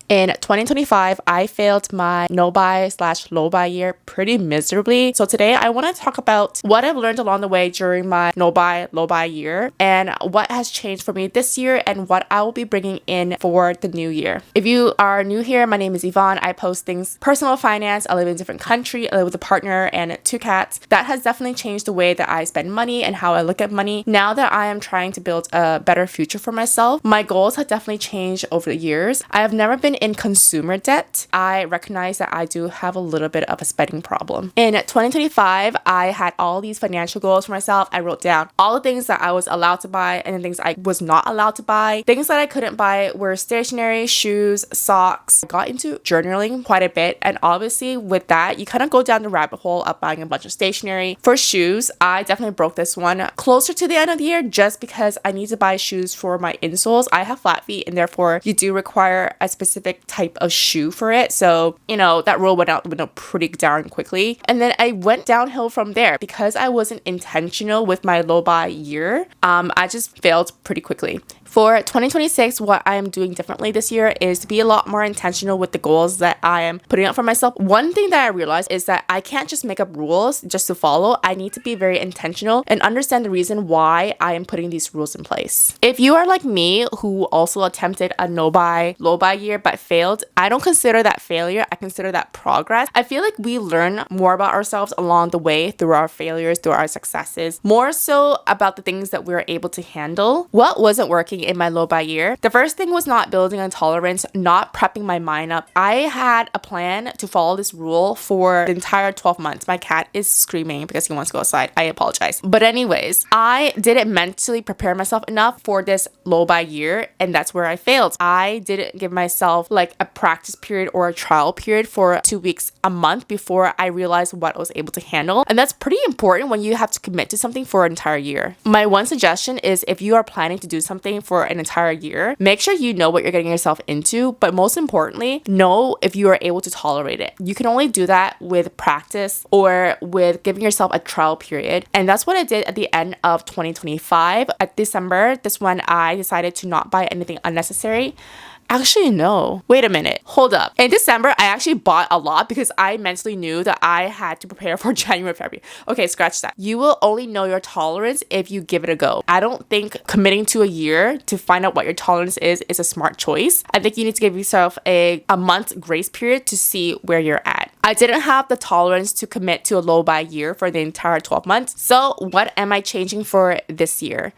In 2025, I failed my no buy / low buy year pretty miserably. So today I want to talk about what I've learned along the way during my no buy, low buy year and what has changed for me this year and what I will be bringing in for the new year. If you are new here, my name is Yvonne. I post things personal finance. I live in a different country. I live with a partner and 2 cats. That has definitely changed the way that I spend money and how I look at money. Now that I am trying to build a better future for myself, my goals have definitely changed over the years. I have never been in consumer debt. I recognize that I do have a little bit of a spending problem. In 2025, I had all these financial goals for myself. I wrote down all the things that I was allowed to buy and the things I was not allowed to buy. Things that I couldn't buy were stationery, shoes, socks. I got into journaling quite a bit, and obviously with that, you kind of go down the rabbit hole of buying a bunch of stationery. For shoes, I definitely broke this one closer to the end of the year just because I need to buy shoes for my insoles. I have flat feet and therefore you do require a specific type of shoe for it. So, that rule went out the window pretty darn quickly. And then I went downhill from there because I wasn't intentional with my low buy year. I just failed pretty quickly. For 2026, what I am doing differently this year is to be a lot more intentional with the goals that I am putting out for myself. One thing that I realized is that I can't just make up rules just to follow. I need to be very intentional and understand the reason why I am putting these rules in place. If you are like me, who also attempted a no buy, low buy year but failed, I don't consider that failure. I consider that progress. I feel like we learn more about ourselves along the way through our failures, through our successes, more so about the things that we're able to handle. What wasn't working in my low buy year? The first thing was not building a tolerance, not prepping my mind up. I had a plan to follow this rule for the entire 12 months. My cat is screaming because he wants to go outside. I apologize. But anyways, I didn't mentally prepare myself enough for this low buy year, and that's where I failed. I didn't give myself like a practice period or a trial period for 2 weeks, a month before I realized what I was able to handle. And that's pretty important when you have to commit to something for an entire year. My one suggestion is if you are planning to do something for an entire year, make sure you know what you're getting yourself into, but most importantly, know if you are able to tolerate it. You can only do that with practice or with giving yourself a trial period. And that's what I did at the end of 2025. At December, this when I decided to not buy anything unnecessary. Actually, no. Wait a minute. Hold up. In December, I actually bought a lot because I mentally knew that I had to prepare for January, February. Okay, scratch that. You will only know your tolerance if you give it a go. I don't think committing to a year to find out what your tolerance is a smart choice. I think you need to give yourself a month grace period to see where you're at. I didn't have the tolerance to commit to a low buy year for the entire 12 months. So what am I changing for this year?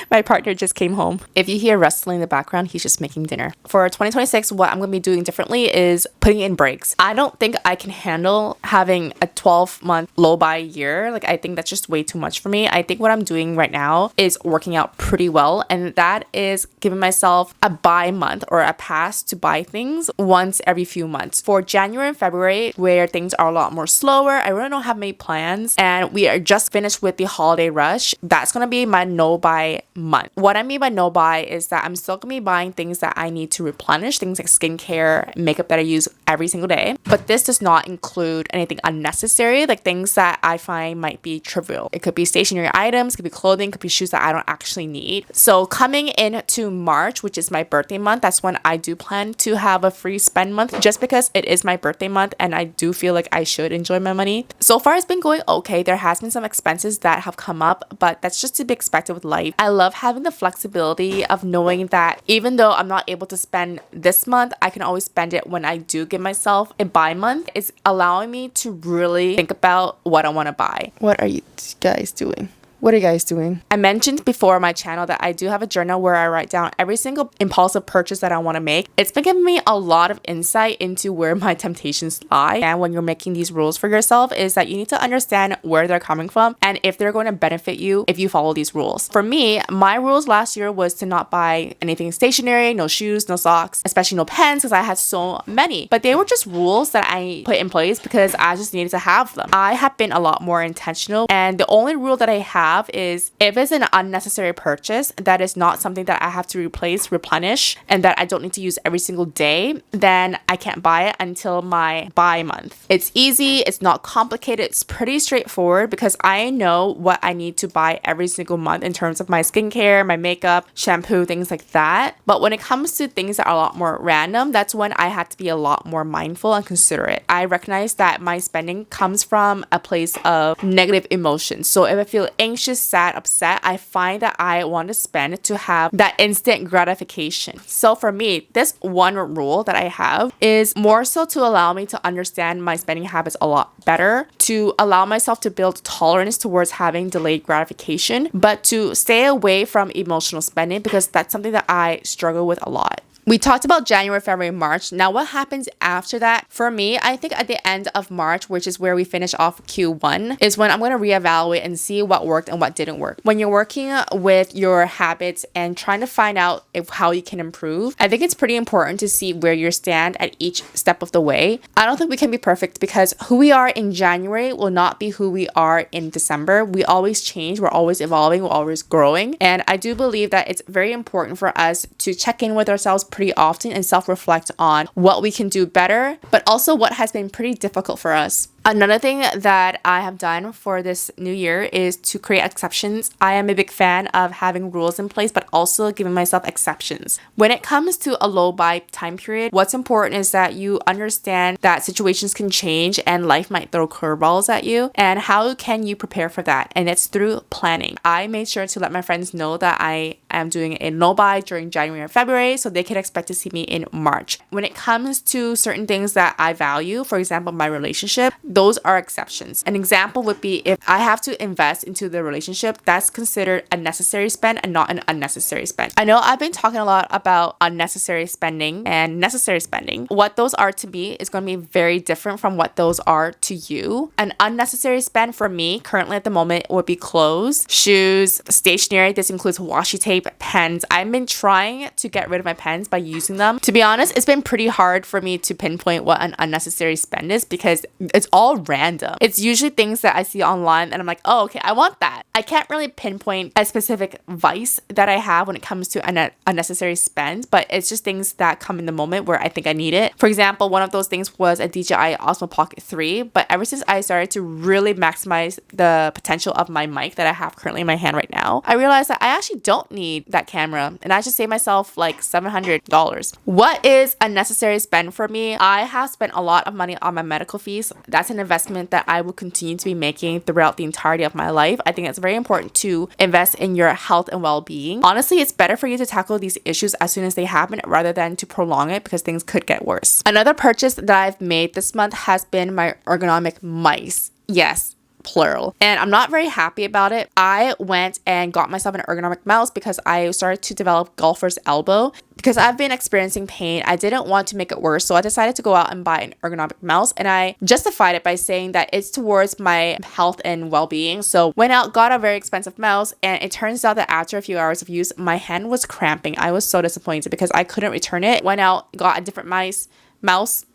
My partner just came home. If you hear rustling in the background, he's just making dinner. For 2026, what I'm going to be doing differently is putting in breaks. I don't think I can handle having a 12-month low buy year. Like, I think that's just way too much for me. I think what I'm doing right now is working out pretty well, and that is giving myself a buy month or a pass to buy things once every few months. For January and February, where things are a lot more slower, I really don't have many plans, and we are just finished with the holiday rush. That's going to be my no buy month. What I mean by no buy is that I'm still gonna be buying things that I need to replenish, things like skincare, makeup that I use every single day. But this does not include anything unnecessary, like things that I find might be trivial. It could be stationery items, could be clothing, could be shoes that I don't actually need. So coming into March, which is my birthday month, that's when I do plan to have a free spend month just because it is my birthday month and I do feel like I should enjoy my money. So far it's been going okay. There has been some expenses that have come up, but that's just to be expected with life. I love having the flexibility of knowing that even though I'm not able to spend this month, I can always spend it when I do give myself a buy month. It's allowing me to really think about what I want to buy. What are you guys doing? What are you guys doing? I mentioned before on my channel that I do have a journal where I write down every single impulsive purchase that I want to make. It's been giving me a lot of insight into where my temptations lie. And when you're making these rules for yourself is that you need to understand where they're coming from and if they're going to benefit you if you follow these rules. For me, my rules last year was to not buy anything stationary, no shoes, no socks, especially no pens because I had so many. But they were just rules that I put in place because I just needed to have them. I have been a lot more intentional, and the only rule that I have have is if it's an unnecessary purchase that is not something that I have to replenish, and that I don't need to use every single day, then I can't buy it until my buy month. It's easy, it's not complicated, it's pretty straightforward because I know what I need to buy every single month in terms of my skincare, my makeup, shampoo, things like that. But when it comes to things that are a lot more random, that's when I had to be a lot more mindful and considerate. I recognize that my spending comes from a place of negative emotions. So if I feel anxious, sad, upset, I find that I want to spend to have that instant gratification. So for me, this one rule that I have is more so to allow me to understand my spending habits a lot better, to allow myself to build tolerance towards having delayed gratification, but to stay away from emotional spending because that's something that I struggle with a lot. We talked about January, February, March. Now, what happens after that? For me, I think at the end of March, which is where we finish off Q1, is when I'm going to reevaluate and see what worked and what didn't work. When you're working with your habits and trying to find out how you can improve, I think it's pretty important to see where you stand at each step of the way. I don't think we can be perfect because who we are in January will not be who we are in December. We always change. We're always evolving. We're always growing. And I do believe that it's very important for us to check in with ourselves pretty often and self-reflect on what we can do better, but also what has been pretty difficult for us. Another thing that I have done for this new year is to create exceptions. I am a big fan of having rules in place, but also giving myself exceptions. When it comes to a low buy time period, what's important is that you understand that situations can change and life might throw curveballs at you. And how can you prepare for that? And it's through planning. I made sure to let my friends know that I am doing a no buy during January and February, so they can expect to see me in March. When it comes to certain things that I value, for example, my relationship, those are exceptions. An example would be if I have to invest into the relationship, that's considered a necessary spend and not an unnecessary spend. I know I've been talking a lot about unnecessary spending and necessary spending. What those are to me is going to be very different from what those are to you. An unnecessary spend for me currently at the moment would be clothes, shoes, stationery. This includes washi tape, pens. I've been trying to get rid of my pens by using them. To be honest, it's been pretty hard for me to pinpoint what an unnecessary spend is because it's all random. It's usually things that I see online and I'm like, oh, okay, I want that. I can't really pinpoint a specific vice that I have when it comes to an unnecessary spend, but it's just things that come in the moment where I think I need it. For example, one of those things was a DJI Osmo Pocket 3, but ever since I started to really maximize the potential of my mic that I have currently in my hand right now, I realized that I actually don't need that camera and I just saved myself like $700. What is a necessary spend for me? I have spent a lot of money on my medical fees. That's an investment that I will continue to be making throughout the entirety of my life. I think it's very important to invest in your health and well-being. Honestly, it's better for you to tackle these issues as soon as they happen rather than to prolong it because things could get worse. Another purchase that I've made this month has been my ergonomic mice. Yes, plural. And I'm not very happy about it. I went and got myself an ergonomic mouse because I started to develop golfer's elbow. Because I've been experiencing pain, I didn't want to make it worse, so I decided to go out and buy an ergonomic mouse, and I justified it by saying that it's towards my health and well-being. So went out, got a very expensive mouse, and it turns out that after a few hours of use, my hand was cramping. I was so disappointed because I couldn't return it. Went out, got a different mouse.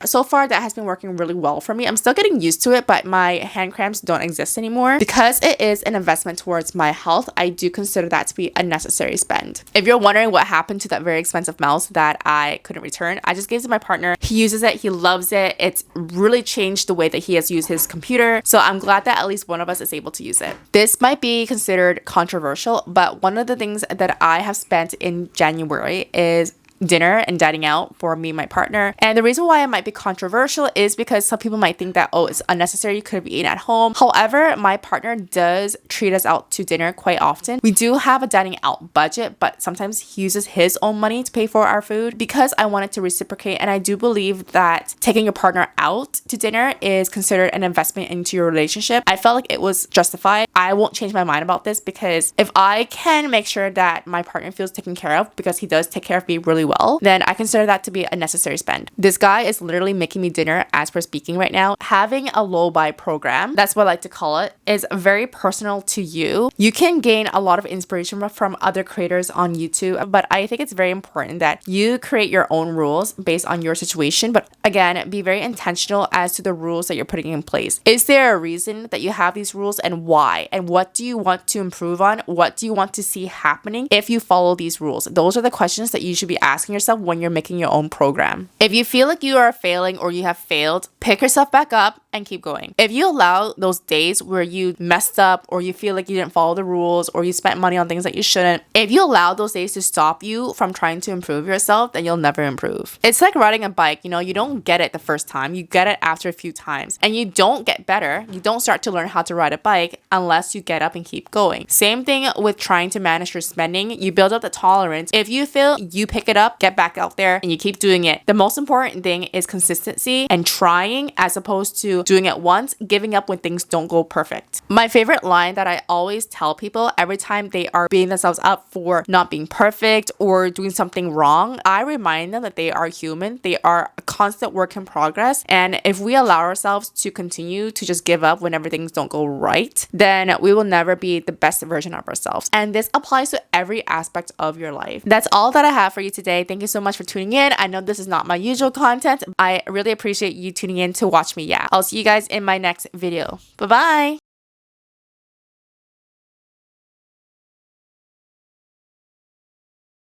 So far, that has been working really well for me. I'm still getting used to it, but my hand cramps don't exist anymore. Because it is an investment towards my health, I do consider that to be a necessary spend. If you're wondering what happened to that very expensive mouse that I couldn't return, I just gave it to my partner. He uses it. He loves it. It's really changed the way that he has used his computer. So I'm glad that at least one of us is able to use it. This might be considered controversial, but one of the things that I have spent in January is dinner and dining out for me and my partner. And the reason why it might be controversial is because some people might think that, oh, it's unnecessary, you could have eaten at home. However, my partner does treat us out to dinner quite often. We do have a dining out budget, but sometimes he uses his own money to pay for our food because I wanted to reciprocate. And I do believe that taking your partner out to dinner is considered an investment into your relationship. I felt like it was justified. I won't change my mind about this because if I can make sure that my partner feels taken care of, because he does take care of me really well, then I consider that to be a necessary spend. This guy is literally making me dinner as per speaking right now. Having a low buy program, that's what I like to call it, is very personal to you. You can gain a lot of inspiration from other creators on YouTube, but I think it's very important that you create your own rules based on your situation. But again, be very intentional as to the rules that you're putting in place. Is there a reason that you have these rules, and why? And what do you want to improve on? What do you want to see happening if you follow these rules? Those are the questions that you should be asking yourself when you're making your own program. If you feel like you are failing or you have failed, pick yourself back up and keep going. If you allow those days where you messed up or you feel like you didn't follow the rules or you spent money on things that you shouldn't, if you allow those days to stop you from trying to improve yourself, then you'll never improve. It's like riding a bike. You don't get it the first time. You get it after a few times. And you don't get better. You don't start to learn how to ride a bike unless you get up and keep going. Same thing with trying to manage your spending. You build up the tolerance. If you fail, you pick it up, get back out there, and you keep doing it. The most important thing is consistency and trying, as opposed to doing it once, giving up when things don't go perfect. My favorite line that I always tell people every time they are beating themselves up for not being perfect or doing something wrong, I remind them that they are human. They are a constant work in progress. And if we allow ourselves to continue to just give up whenever things don't go right, then we will never be the best version of ourselves. And this applies to every aspect of your life. That's all that I have for you today. Thank you so much for tuning in. I know this is not my usual content. I really appreciate you tuning in to watch me. I'll see you guys in my next video. Bye-bye.